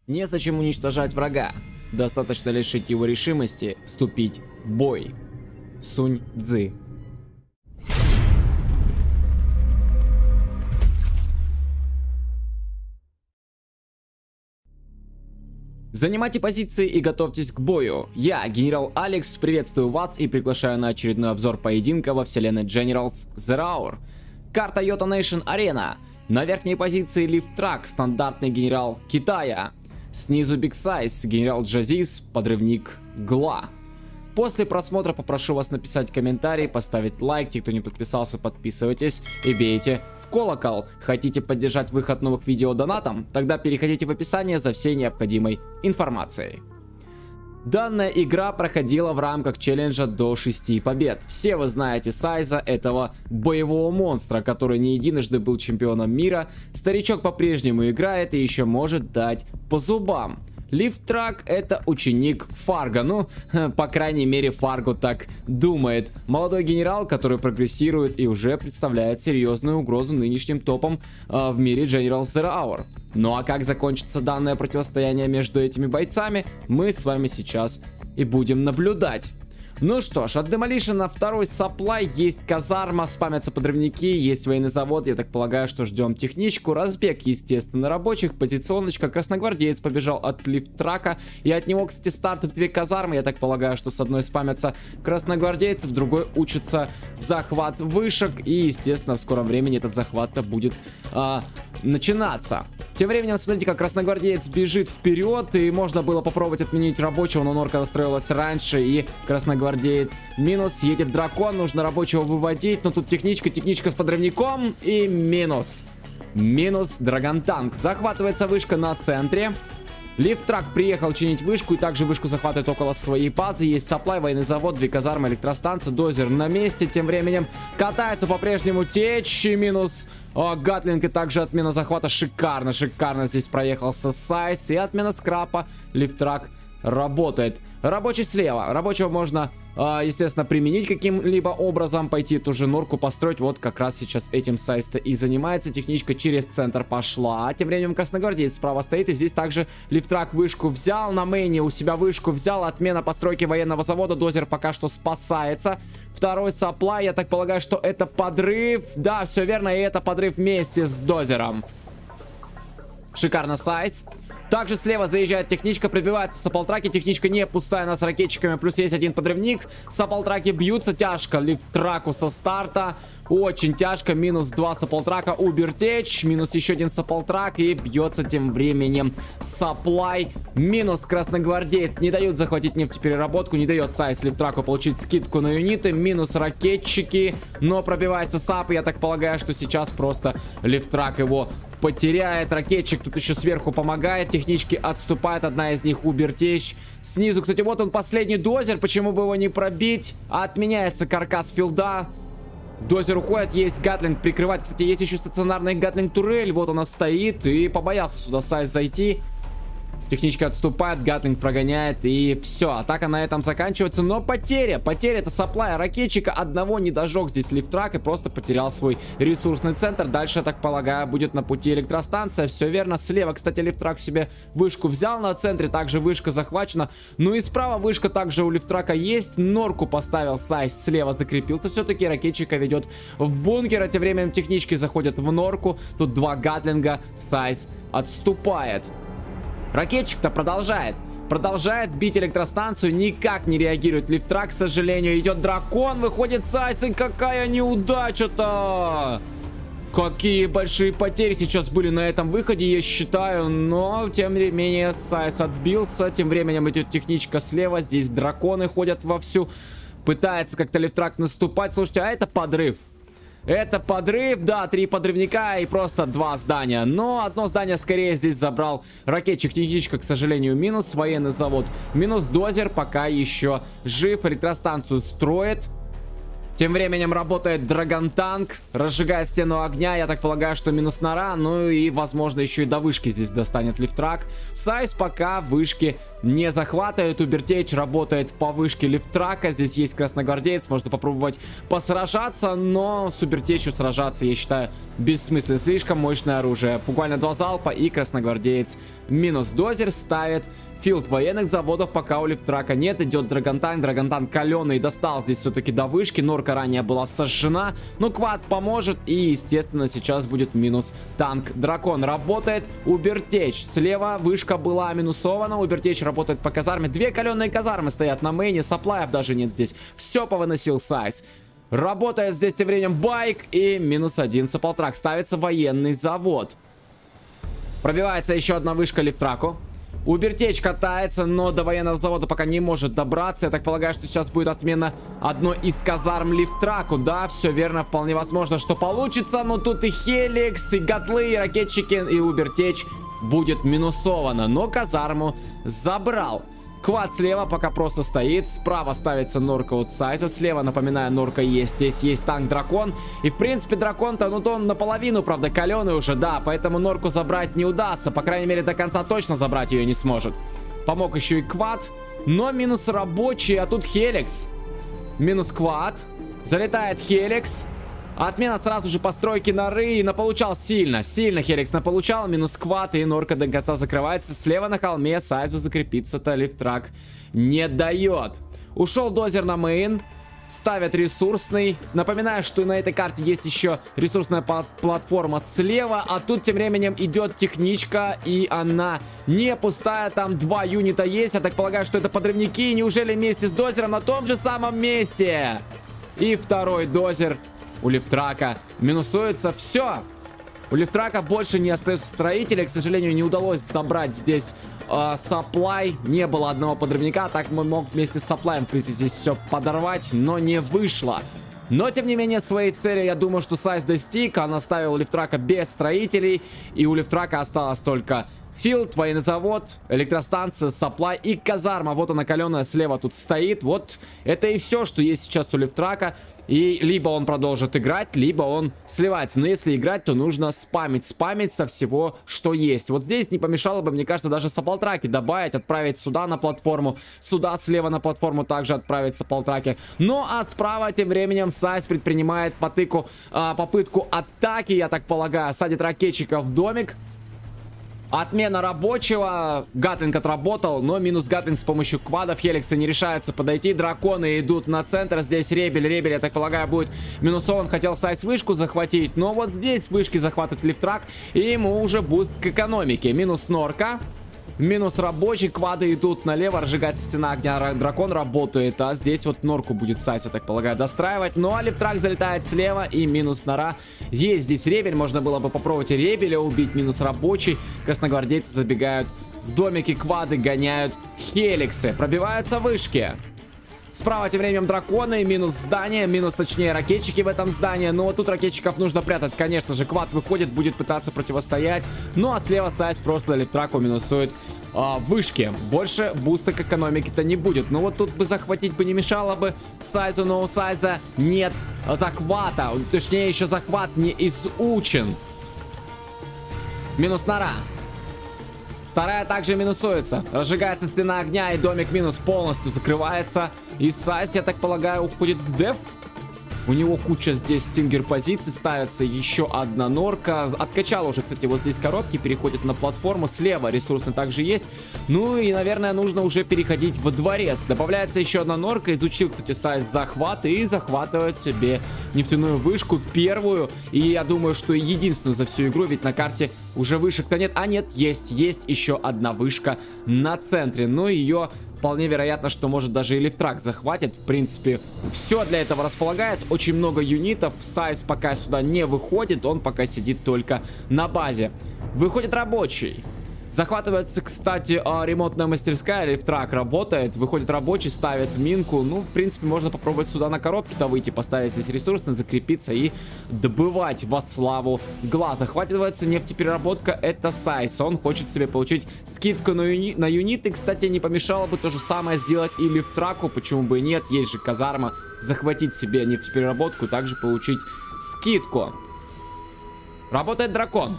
Незачем уничтожать врага. Достаточно лишить его решимости вступить в бой. Сунь Цзы. Занимайте позиции и готовьтесь к бою. Я, генерал Алекс, приветствую вас и приглашаю на очередной обзор поединка во вселенной Generals Zero Hour. Карта Йота Nation Arena. На верхней позиции Лифтрак, стандартный генерал Китая. Снизу Big Size, генерал Джазис, подрывник Гла. После просмотра попрошу вас написать комментарий, поставить лайк. Те, кто не подписался, подписывайтесь и бейте в колокол. Хотите поддержать выход новых видео донатом? Тогда переходите в описание за всей необходимой информацией. Данная игра проходила в рамках челленджа до 6 побед. Все вы знаете Сайза, этого боевого монстра, который не единожды был чемпионом мира. Старичок по-прежнему играет и еще может дать по зубам. Лифтрак — это ученик Фарго, ну, по крайней мере, Фарго так думает. Молодой генерал, который прогрессирует и уже представляет серьезную угрозу нынешним топам в мире Generals Zero Hour. Ну а как закончится данное противостояние между этими бойцами, мы с вами сейчас и будем наблюдать. Ну что ж, от Demolition на второй сапплай есть казарма, спамятся подрывники, есть военный завод. Я так полагаю, что ждем техничку. Разбег, естественно, рабочих. Позиционочка. Красногвардеец побежал от Лифтрака. И от него, кстати, старт в 2 казармы. Я так полагаю, что с одной спамятся красногвардейцы, в другой учится захват вышек. И, естественно, в скором времени этот захват-то будет начинаться. Тем временем, смотрите, как красногвардеец бежит вперед. И можно было попробовать отменить рабочего, но норка настроилась раньше. И красногвардеец минус. Едет дракон, нужно рабочего выводить. Но тут техничка с подрывником. И минус. Минус драгонтанк. Захватывается вышка на центре. Лифтрак приехал чинить вышку, и также вышку захватывает около своей базы. Есть сапплай, военный завод, 2 казармы, электростанция, дозер на месте. Тем временем катается по-прежнему течь, минус гатлинг, и также отмена захвата. Шикарно здесь проехался Сайз, и отмена скрапа. Лифтрак работает. Рабочий слева. Рабочего можно, естественно, применить каким-либо образом, пойти ту же норку построить. Вот как раз сейчас этим Сайз-то и занимается. Техничка через центр пошла. Тем временем красногвардеец справа стоит. И здесь также Лифтрак вышку взял. На мейне у себя вышку взял. Отмена постройки военного завода. Дозер пока что спасается. Второй сапплай. Я так полагаю, что это подрыв. Да, все верно. И это подрыв вместе с дозером. Шикарно, Сайз. Также слева заезжает техничка, пробивается саппалтраки. Техничка не пустая, она с ракетчиками. Плюс есть один подрывник. Саппалтраки бьются тяжко. Лифтраку со старта. Очень тяжко. Минус 2 саппалтрака. Убертеч. Минус еще один саппалтрак. И бьется тем временем сапплай. Минус красногвардеец. Не дают захватить нефтепереработку. Не дает Сайз Лифтраку получить скидку на юниты. Минус ракетчики. Но пробивается сап. Я так полагаю, что сейчас просто Лифтрак его потеряет. Ракетчик тут еще сверху помогает. Технички отступает. Одна из них Убертеч. Снизу, кстати, вот он последний дозер. Почему бы его не пробить? Отменяется каркас филда. Дозер уходит, есть гатлинг прикрывать. Кстати, есть еще стационарный гатлинг турель. Вот она стоит, и побоялся сюда Сайз зайти. Техничка отступает, гатлинг прогоняет, и все, атака на этом заканчивается. Но потеря это сапплая ракетчика. Одного не дожег здесь Лифтрак и просто потерял свой ресурсный центр. Дальше, я так полагаю, будет на пути электростанция. Все верно. Слева, кстати, Лифтрак себе вышку взял на центре. Также вышка захвачена. Ну и справа вышка также у Лифтрака есть. Норку поставил Сайз, слева закрепился. Все-таки ракетчика ведет в бункер. А тем временем технички заходят в норку. Тут 2 гатлинга. Сайз отступает. Ракетчик-то продолжает бить электростанцию, никак не реагирует Лифтрак, к сожалению. Идет дракон, выходит Сайз, и какая неудача-то! Какие большие потери сейчас были на этом выходе, я считаю. Но, тем не менее, Сайз отбился. Тем временем идет техничка слева, здесь драконы ходят вовсю. Пытается как-то Лифтрак наступать. Слушайте, а это подрыв. Это подрыв, да, 3 подрывника и просто 2 здания. Но одно здание скорее здесь забрал ракетчик. Техничка, к сожалению, минус. Военный завод минус. Дозер пока еще жив. Электростанцию строит. Тем временем работает Драгонтанк, разжигает стену огня, я так полагаю, что минус нора, ну и возможно еще и до вышки здесь достанет лифтрак. Сайз пока вышки не захватывает, Убертейдж работает по вышке лифтрака, здесь есть красногвардеец, можно попробовать посражаться, но с Убертейджем сражаться, я считаю, бессмысленно, слишком мощное оружие. Буквально 2 залпа и красногвардеец минус. Дозер ставит филд военных заводов, пока у лифтрака нет. Идет Драгонтанк. Драгонтанк каленый достал здесь все-таки до вышки. Норка ранее была сожжена. Но квад поможет. И, естественно, сейчас будет минус танк. Дракон работает. Убертейдж. Слева вышка была минусована. Убертейдж работает по казарме. 2 каленые казармы стоят на мейне. Саплаев даже нет здесь. Все повыносил Сайз. Работает здесь тем временем байк. И минус 1 саплтрак. Ставится военный завод. Пробивается еще одна вышка лифтраку. Убертейдж катается, но до военного завода пока не может добраться. Я так полагаю, что сейчас будет отмена одной из казарм лифтраку. Да, все верно, вполне возможно, что получится. Но тут и Хеликс, и Гатлы, и ракетчики, и Убертейдж будет минусовано. Но казарму забрал. Квад слева пока просто стоит. Справа ставится норка от Сайза. Слева, напоминаю, норка есть. Здесь есть танк Дракон. И, в принципе, Дракон-то, ну, то он наполовину, правда, каленый уже, да. Поэтому норку забрать не удастся. По крайней мере, до конца точно забрать ее не сможет. Помог еще и Квад. Но минус рабочий, а тут Хеликс. Минус Квад. Залетает Хеликс. Отмена сразу же постройки норы. И наполучал сильно. Сильно Хеликс наполучал. Минус Квад. И норка до конца закрывается. Слева на холме Сайзу закрепиться-то лифтрак не дает. Ушел дозер на мейн. Ставят ресурсный. Напоминаю, что на этой карте есть еще ресурсная платформа слева. А тут тем временем идет техничка. И она не пустая. Там 2 юнита есть. Я так полагаю, что это подрывники. Неужели вместе с дозером на том же самом месте? И второй дозер у лифтрака минусуется. Все. У лифтрака больше не остается строителей. К сожалению, не удалось забрать здесь саплай. Не было одного подрывника. Так мы мог вместе с саплаем, в принципе, здесь все подорвать. Но не вышло. Но, тем не менее, своей цели, я думаю, что Сайз достиг. Он оставил лифтрака без строителей. И у лифтрака осталось только филд, военный завод, электростанция, саплай и казарма. Вот она каленая слева тут стоит. Вот это и все, что есть сейчас у лифтрака. И либо он продолжит играть, либо он сливается. Но если играть, то нужно спамить со всего, что есть. Вот здесь не помешало бы, мне кажется, даже саплтраки добавить, отправить сюда на платформу, сюда слева на платформу также отправить саплтраки. Ну а справа тем временем Сайз предпринимает попытку атаки, я так полагаю, садит ракетчика в домик. Отмена рабочего. Гатлинг отработал, но минус Гатлинг с помощью квадов. Хеликса не решается подойти. Драконы идут на центр. Здесь Ребель. Ребель, я так полагаю, будет минусован. Хотел Сайз вышку захватить, но вот здесь вышки захватывает лифтрак. И ему уже буст к экономике. Минус норка. Минус рабочий, квады идут налево, разжигается стена огня, дракон работает, а здесь вот норку будет Сайз, я так полагаю, достраивать. Ну а лифтрак залетает слева и минус нора. Есть здесь Ребель, можно было бы попробовать Ребеля убить, минус рабочий. Красногвардейцы забегают в домики, квады гоняют Хеликсы, пробиваются вышки. Справа тем временем драконы, минус здание, минус точнее ракетчики в этом здании. Но вот тут ракетчиков нужно прятать, конечно же. Квад выходит, будет пытаться противостоять. Ну а слева Сайз просто лифтраку минусует вышки. Больше буста к экономике-то не будет. Но вот тут бы захватить бы не мешало бы Сайзу, но у Сайза нет захвата. Точнее еще захват не изучен. Минус нора. Вторая также минусуется. Разжигается стена огня, и домик минус полностью закрывается. И Сайз, я так полагаю, уходит в деф. У него куча здесь стингер позиций. Ставится еще одна норка. Откачал уже, кстати, вот здесь короткий. Переходит на платформу. Слева ресурсный также есть. Ну и, наверное, нужно уже переходить во дворец. Добавляется еще одна норка. Изучил, кстати, Сайз захват. И захватывает себе нефтяную вышку. Первую. И я думаю, что единственную за всю игру. Ведь на карте уже вышек-то нет. А нет, есть еще одна вышка на центре. Но ее вполне вероятно, что может даже и лифтрак захватит. В принципе, все для этого располагает. Очень много юнитов. Сайз пока сюда не выходит. Он пока сидит только на базе. Выходит рабочий. Захватывается, кстати, ремонтная мастерская, лифтрак работает, выходит рабочий, ставит минку. Ну, в принципе, можно попробовать сюда на коробке-то выйти, поставить здесь ресурсно, закрепиться и добывать во славу глаз. Захватывается нефтепереработка, это Сайс. Он хочет себе получить скидку на юниты. Кстати, не помешало бы то же самое сделать и лифтраку, почему бы и нет. Есть же казарма, захватить себе нефтепереработку, также получить скидку. Работает дракон.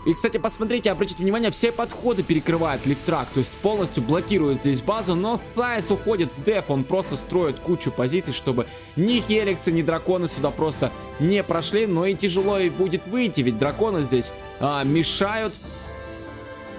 И, кстати, посмотрите, обратите внимание, все подходы перекрывает лифтрак, то есть полностью блокирует здесь базу, но Сайс уходит в деф, он просто строит кучу позиций, чтобы ни Хеликсы, ни драконы сюда просто не прошли, но и тяжело и будет выйти, ведь драконы здесь мешают.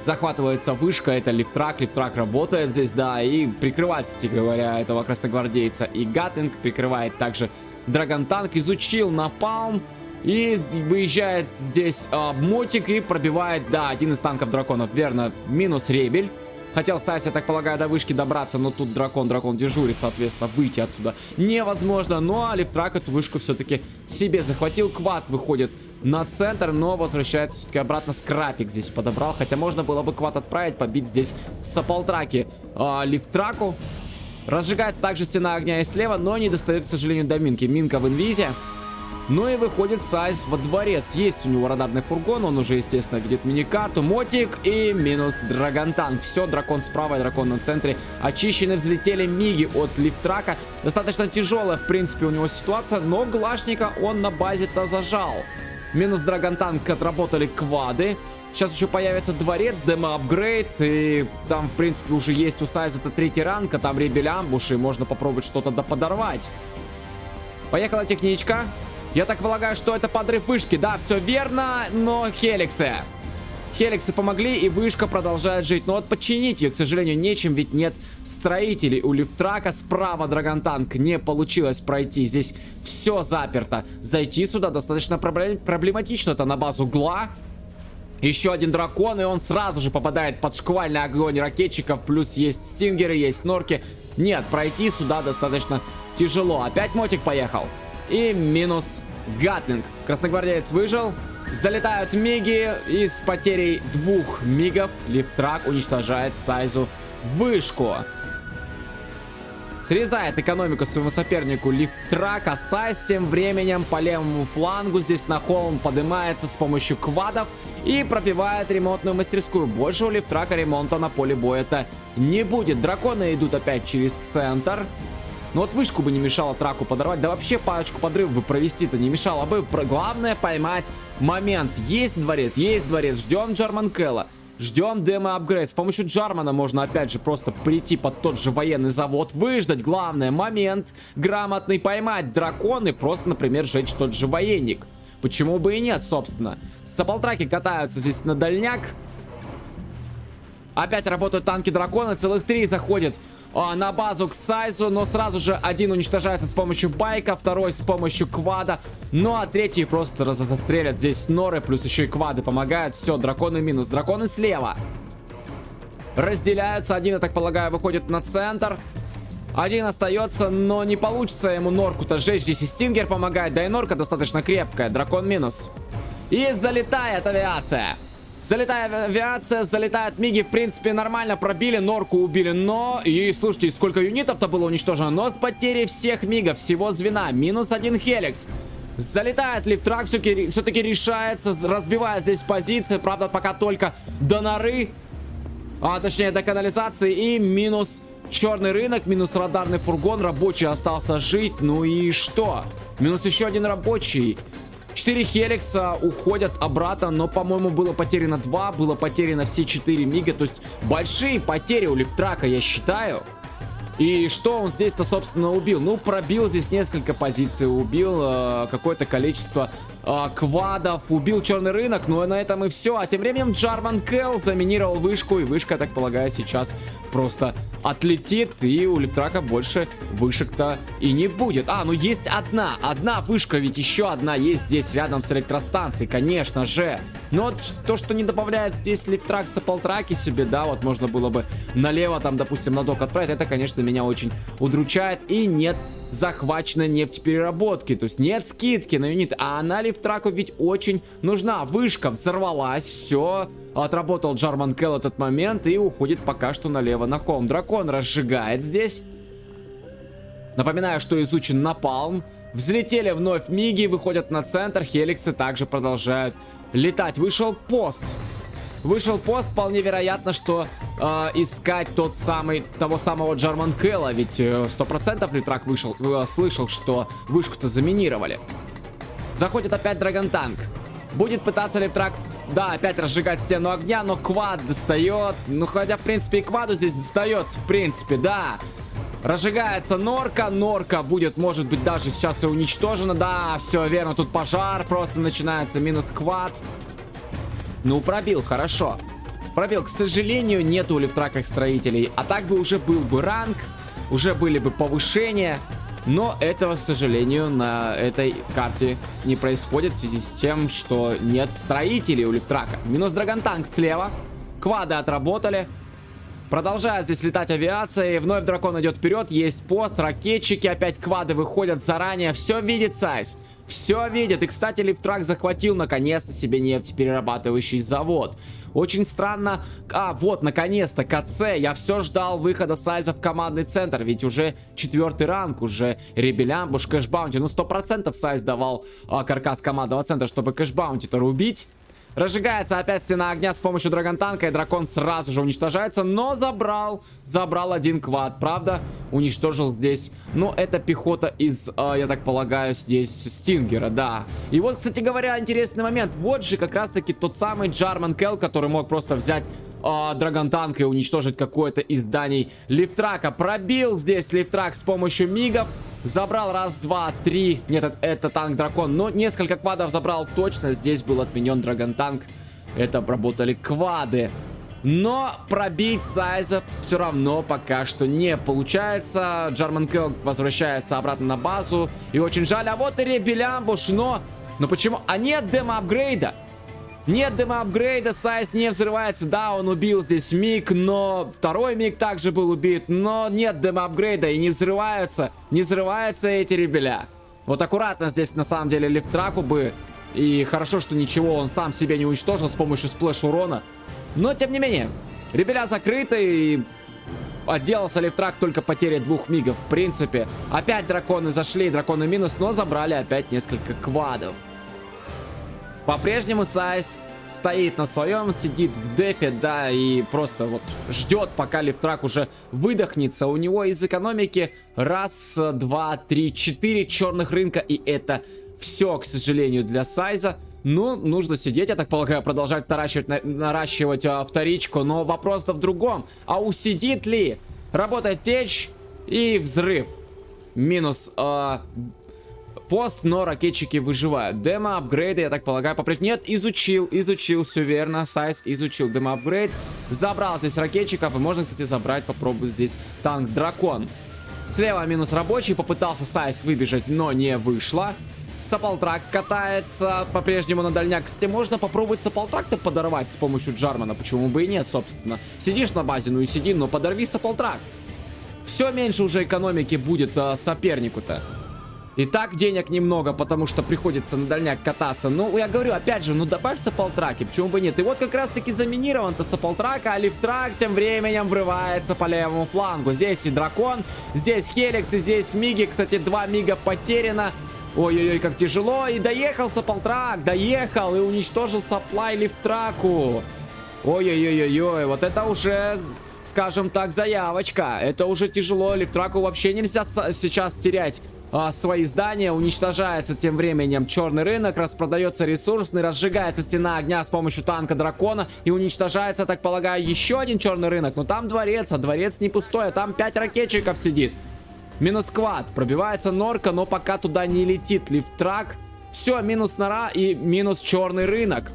Захватывается вышка, это лифтрак работает здесь, да, и прикрывает, кстати говоря, этого красногвардейца. И Гатлинг прикрывает также Драгонтанк, изучил напалм. И выезжает здесь мотик и пробивает, да, один из танков драконов, верно, минус ребель. Хотел Сайс, я так полагаю, до вышки добраться, но тут дракон дежурит, соответственно, выйти отсюда невозможно. Ну а лифтрак эту вышку все-таки себе захватил. Квад выходит на центр, но возвращается все-таки обратно. Скрапик здесь подобрал, хотя можно было бы квад отправить, побить здесь саполтраки лифтраку. Разжигается также стена огня и слева, но не достает, к сожалению, до минки. Минка в инвизе. Ну и выходит Сайс во дворец. Есть у него радарный фургон, он уже, естественно, видит мини-карту. Мотик и минус Драгонтанк. Все, дракон справа, дракон на центре. Очищены, взлетели миги от лифтрака. Достаточно тяжелая, в принципе, у него ситуация, но глашника он на базе-то зажал. Минус Драгонтанк, отработали квады. Сейчас еще появится дворец, демо-апгрейд. И там, в принципе, уже есть у Сайза-то 3-й ранг, а там ребель-амбуш, и можно попробовать что-то подорвать. Поехала техничка. Я так полагаю, что это подрыв вышки. Да, все верно, но Хеликсы помогли, и вышка продолжает жить. Но вот починить ее, к сожалению, нечем, ведь нет строителей у лифтрака. Справа Драгонтанк не получилось пройти. Здесь все заперто. Зайти сюда достаточно проблематично-то на базу Гла. Еще один дракон, и он сразу же попадает под шквальный огонь ракетчиков. Плюс есть стингеры, есть снорки. Нет, пройти сюда достаточно тяжело. Опять мотик поехал. И минус Гатлинг. Красногвардеец выжил. Залетают миги. И с потерей 2 мигов лифтрак уничтожает Сайзу вышку. Срезает экономику своему сопернику лифтрака. Сайз тем временем по левому флангу здесь на холм поднимается с помощью квадов и пробивает ремонтную мастерскую. Больше у лифтрака ремонта на поле боя-то не будет. Драконы идут опять через центр. Но вот вышку бы не мешало траку подорвать. Да вообще парочку подрывов бы провести-то не мешало бы. Главное поймать момент. Есть дворец, Ждем Джарманкелла. Ждем демо-апгрейд. С помощью Джармана можно опять же просто прийти под тот же военный завод. Выждать. Главное момент грамотный поймать драконы. Просто, например, сжечь тот же военник. Почему бы и нет, собственно. Саполтраки катаются здесь на дальняк. Опять работают танки дракона. Целых 3 заходят на базу к Сайзу, но сразу же один уничтожается с помощью байка, второй с помощью квада, ну а третий просто застрелят здесь норы, плюс еще и квады помогают. Все, драконы минус, драконы слева разделяются. Один, я так полагаю, выходит на центр, один остается, но не получится ему норку-то сжечь. Здесь и стингер помогает, да и норка достаточно крепкая. Дракон минус. И залетает авиация. Залетает авиация, залетают миги, в принципе, нормально пробили, норку убили, но... И, слушайте, сколько юнитов-то было уничтожено, но с потерей всех мигов, всего звена, минус 1 Хеликс. Залетает лифтрак, все-таки решается, разбивает здесь позиции, правда, пока только до норы, точнее, до канализации, и минус черный рынок, минус радарный фургон, рабочий остался жить, ну и что? Минус еще один рабочий. 4 Хеликса уходят обратно, но, по-моему, было потеряно 2, было потеряно все 4 мига, то есть большие потери у лифтрака, я считаю. И что он здесь-то, собственно, убил? Ну, пробил здесь несколько позиций, убил какое-то количество квадов, убил черный рынок, ну и на этом и все. А тем временем Джарманкелл заминировал вышку, и вышка, я так полагаю, сейчас просто отлетит, и у лифтрака больше вышек-то и не будет. Ну есть одна вышка, ведь еще одна есть здесь рядом с электростанцией, конечно же. Но вот то, что не добавляет здесь лифтрак саполтраки себе, да, вот можно было бы налево там, допустим, на док отправить, это, конечно, меня очень удручает. И нет захваченной нефтепереработки, то есть нет скидки на юниты, а она лифтраку ведь очень нужна. Вышка взорвалась, все, Отработал Джарман Келл этот момент и уходит пока что налево на холм. Дракон разжигает здесь. Напоминаю, что изучен напалм. Взлетели вновь миги, выходят на центр. Хеликсы также продолжают летать. Вышел пост. Вышел пост, вполне вероятно, что искать того самого Джарман Келла. Ведь 100% Литрак слышал, что вышку-то заминировали. Заходит опять Драгонтанк. Будет пытаться Литрак, да, опять разжигать стену огня, но квад достает. Ну, хотя, в принципе, и кваду здесь достается, в принципе, да. Разжигается норка. Норка будет, может быть, даже сейчас и уничтожена. Да, все верно, тут пожар просто начинается. Минус квад. Ну, пробил, хорошо. Пробил, к сожалению, нету у Лифтрака строителей. А так бы уже был бы ранг, уже были бы повышения. Но этого, к сожалению, на этой карте не происходит в связи с тем, что нет строителей у Лифтрака. Минус Драгонтанк слева. Квады отработали. Продолжает здесь летать авиация. И вновь дракон идет вперед. Есть пост, ракетчики. Опять квады выходят заранее. Все видит Сайз. Все видит. И, кстати, Лифтрак захватил наконец-то себе нефтеперерабатывающий завод. Очень странно. А, вот, наконец-то, КЦ. Я все ждал выхода Сайза в командный центр. Ведь уже 4-й ранг, уже Ребелямбуш, кэшбаунти. Ну, 100% Сайз давал каркас командного центра, чтобы кэшбаунти-то рубить. Разжигается опять стена огня с помощью Драгонтанка, и дракон сразу же уничтожается, но забрал один квад, правда, уничтожил здесь, ну, это пехота из, я так полагаю, здесь Стингера, да. И вот, кстати говоря, интересный момент, вот же как раз-таки тот самый Джарман Келл, который мог просто взять Драгонтанк и уничтожить какое-то из зданий Лифтрака. Пробил здесь Лифтрак с помощью мигов. Забрал раз, два, три. Нет, это танк-дракон. Но несколько квадов забрал точно. Здесь был отменен Драгонтанк. Это обработали квады. Но пробить Сайза все равно пока что не получается. Джарман Келл возвращается обратно на базу. И очень жаль. А вот и Ребелямбуш. Но почему? А нет демо-апгрейда. Нет демо-апгрейда, Сайз не взрывается. Да, он убил здесь миг, но второй миг также был убит. Но нет демо-апгрейда и не взрываются эти ребеля. Вот аккуратно здесь на самом деле Лифтраку бы. И хорошо, что ничего он сам себе не уничтожил с помощью сплэш урона. Но тем не менее, ребеля закрыты и отделался Лифтрак только потерей 2 мигов. В принципе, опять драконы зашли, драконы минус, но забрали опять несколько квадов. По-прежнему Сайз стоит на своем, сидит в дефе, да, и просто вот ждет, пока Лифтрак уже выдохнется. У него из экономики 1, 2, 3, 4 черных рынка, и это все, к сожалению, для Сайза. Ну, нужно сидеть, я так полагаю, продолжать наращивать вторичку, но вопрос-то в другом. А усидит ли? Работает течь и взрыв. Минус... пост, но ракетчики выживают. Демо-апгрейды, я так полагаю, по-прежнему... Нет, изучил, все верно. Сайз изучил демо-апгрейд. Забрал здесь ракетчиков. И можно, кстати, забрать, попробовать здесь танк-дракон. Слева минус рабочий. Попытался Сайз выбежать, но не вышло. Саполтрак катается по-прежнему на дальняк. Кстати, можно попробовать Саполтрак-то подорвать с помощью Джармана. Почему бы и нет, собственно. Сидишь на базе, ну и сиди, но подорви Саполтрак. Все меньше уже экономики будет сопернику-то. И так денег немного, потому что приходится на дальняк кататься. Ну, я говорю, опять же, ну добавь Саполтраки, почему бы нет. И вот как раз таки заминирован-то Саполтрак, а Лифтрак тем временем врывается по левому флангу. Здесь и дракон, здесь Хеликс, и здесь миги. Кстати, 2 мига потеряно. Ой-ой-ой, как тяжело. И доехал Саполтрак, доехал и уничтожил сапплай Лифтраку. Ой-ой-ой-ой-ой, вот это уже... Скажем так, заявочка. Это уже тяжело. Лифтраку вообще нельзя сейчас терять свои здания. Уничтожается тем временем черный рынок. Распродается ресурсный. Разжигается стена огня с помощью танка дракона. И уничтожается, так полагаю, еще один черный рынок. Но там дворец, а дворец не пустой. А там 5 ракетчиков сидит. Минус квад. Пробивается норка, но пока туда не летит Лифтрак. Все, минус нора и минус черный рынок.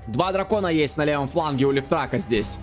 2 дракона есть на левом фланге у Лифтрака здесь.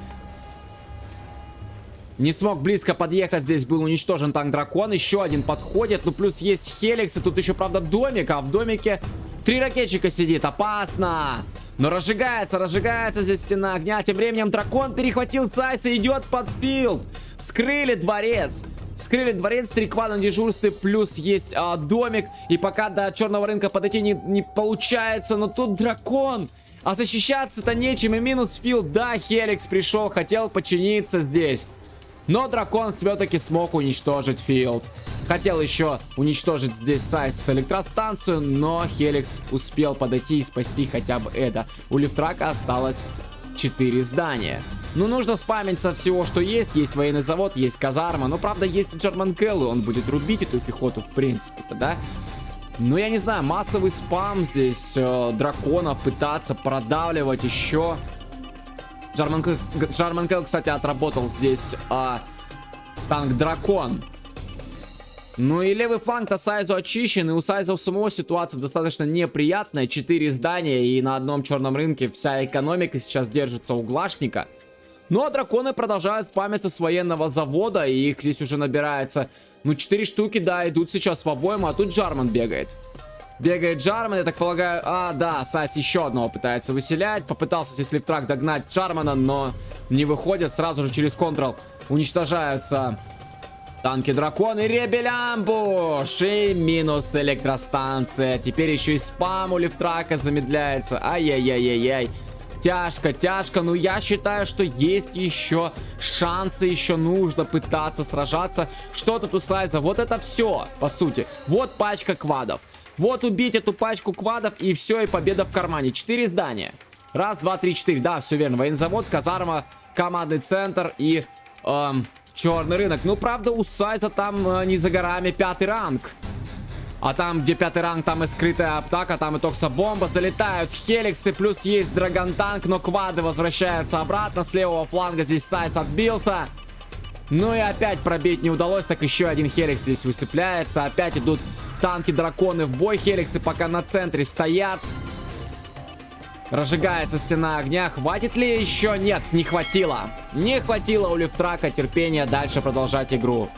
Не смог близко подъехать, здесь был уничтожен танк-дракон. Еще один подходит, ну плюс есть Хеликс. И тут еще, правда, домик, а в домике 3 ракетчика сидит, опасно. Но разжигается здесь стена огня. Тем временем дракон перехватил Сайз и идет под филд. Вскрыли дворец. 3 квада на дежурстве, плюс есть домик. И пока до черного рынка подойти не получается, но тут дракон А защищаться-то нечем, и минус филд. Да, Хеликс пришел, хотел починиться здесь. Но дракон все-таки смог уничтожить филд. Хотел еще уничтожить здесь Сайз с электростанцию, но Хеликс успел подойти и спасти хотя бы это. У Лифтрака осталось 4 здания. Ну, нужно спамить со всего, что есть. Есть военный завод, есть казарма. Но, правда, есть и Джарман Келл, и он будет рубить эту пехоту, в принципе-то, да? Ну, я не знаю, массовый спам здесь драконов пытаться продавливать еще. Джарман Келл, кстати, отработал здесь танк Дракон. Ну и левый фланг-то Сайзу очищен, и у Сайза у самого ситуация достаточно неприятная. 4 здания, и на одном черном рынке вся экономика сейчас держится у Глашника. Ну а драконы продолжают спамиться с военного завода, и их здесь уже набирается, ну, 4 штуки, да, идут сейчас в обойму, а тут Джарман бегает. Бегает Джарман, я так полагаю. А, да, Сайз еще одного пытается выселять. Попытался здесь Лифтрак догнать Джармана, но не выходит. Сразу же через контрол уничтожаются танки Дракон и Ребель амбуш. И минус электростанция. Теперь еще и спам у Лифтрака замедляется. Ай-яй-яй-яй-яй. Тяжко, тяжко, но я считаю, что есть еще шансы, еще нужно пытаться сражаться. Что тут у Сайза? Вот это все, по сути. Вот пачка квадов. Вот убить эту пачку квадов, и все, и победа в кармане. 4 здания. Раз, два, три, 4. Да, все верно. Воензавод, казарма, командный центр и черный рынок. Ну, правда, у Сайза там не за горами 5-й ранг. А там, где 5-й ранг, там и скрытая атака, там и токсобомба. Залетают хеликсы, плюс есть драгонтанк, но квады возвращаются обратно. С левого фланга здесь Сайз отбился. Ну и опять пробить не удалось, так еще один хеликс здесь высыпляется. Опять идут танки-драконы в бой. Хеликсы пока на центре стоят. Разжигается стена огня. Хватит ли еще? Нет, не хватило. Не хватило у Лифтрака терпения дальше продолжать игру.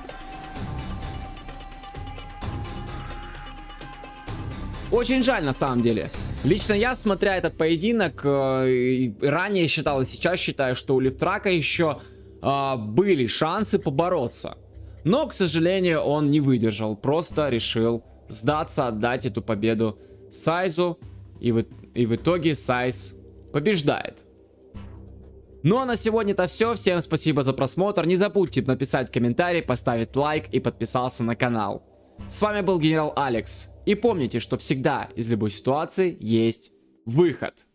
Очень жаль, на самом деле. Лично я, смотря этот поединок, ранее считал и сейчас считаю, что у Лифтрака еще были шансы побороться. Но, к сожалению, он не выдержал. Просто решил сдаться, отдать эту победу Сайзу. И в итоге Сайз побеждает. Ну а на сегодня это все. Всем спасибо за просмотр. Не забудьте написать комментарий, поставить лайк и подписаться на канал. С вами был Генерал Алекс. И помните, что всегда из любой ситуации есть выход.